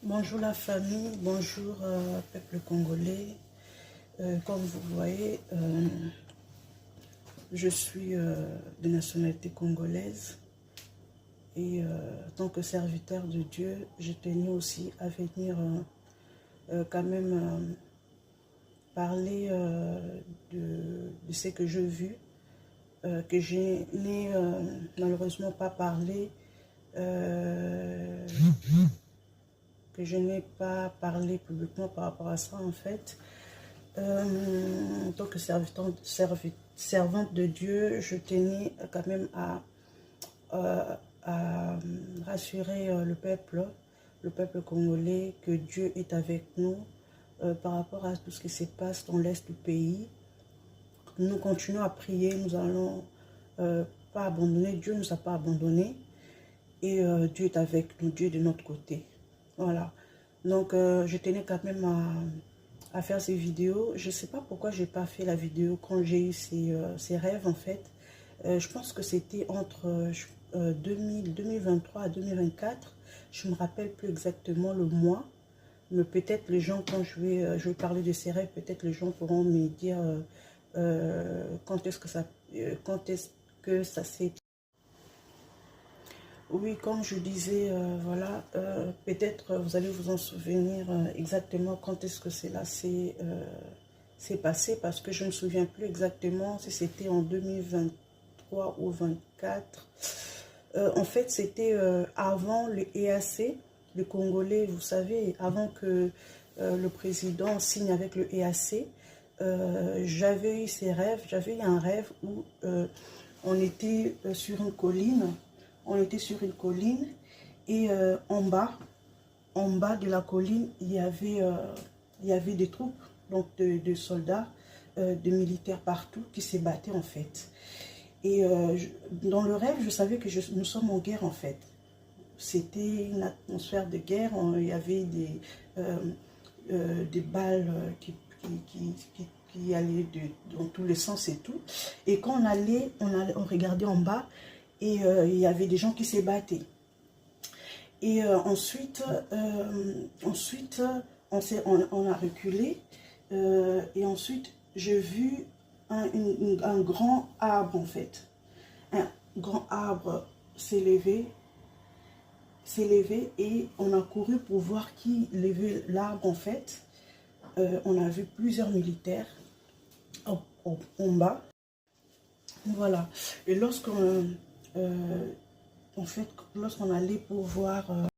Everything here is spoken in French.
Bonjour la famille, bonjour peuple congolais. Comme vous voyez, je suis de nationalité congolaise et en tant que serviteur de Dieu, je tenais aussi à venir quand même parler de ce que j'ai vu, que je n'ai malheureusement pas parlé. Que je n'ai pas parlé publiquement par rapport à ça en fait. En tant que servante de Dieu, je tenais quand même à rassurer le peuple congolais, que Dieu est avec nous par rapport à tout ce qui se passe dans l'est du pays. Nous continuons à prier, nous allons pas abandonner, Dieu ne nous a pas abandonnés et Dieu est avec nous, Dieu est de notre côté. Voilà, donc je tenais quand même à faire ces vidéos. Je ne sais pas pourquoi je n'ai pas fait la vidéo quand j'ai eu ces rêves en fait. Je pense que c'était entre 2023 à 2024. Je ne me rappelle plus exactement le mois. Mais peut-être les gens, quand je vais parler de ces rêves, peut-être les gens pourront me dire quand est-ce que ça s'est. Oui, comme je disais, voilà, peut-être vous allez vous en souvenir exactement quand est-ce que cela s'est passé, parce que je ne me souviens plus exactement si c'était en 2023 ou 2024. En fait, c'était avant le EAC, le Congolais, vous savez, avant que le président signe avec le EAC, j'avais eu ces rêves, j'avais eu un rêve où on était sur une colline. On était sur une colline et en bas de la colline, il y avait des troupes, donc de soldats, de militaires partout qui se battaient en fait. Et dans le rêve, je savais que nous sommes en guerre en fait. C'était une atmosphère de guerre, il y avait des balles qui allaient dans tous les sens et tout. Et quand on regardait en bas, et il y avait des gens qui se battaient. Et ensuite, on a reculé. Et ensuite, j'ai vu un grand arbre, en fait. Un grand arbre s'élever et on a couru pour voir qui levait l'arbre, en fait. On a vu plusieurs militaires en bas. Voilà. Et en fait, lorsqu'on allait pour voir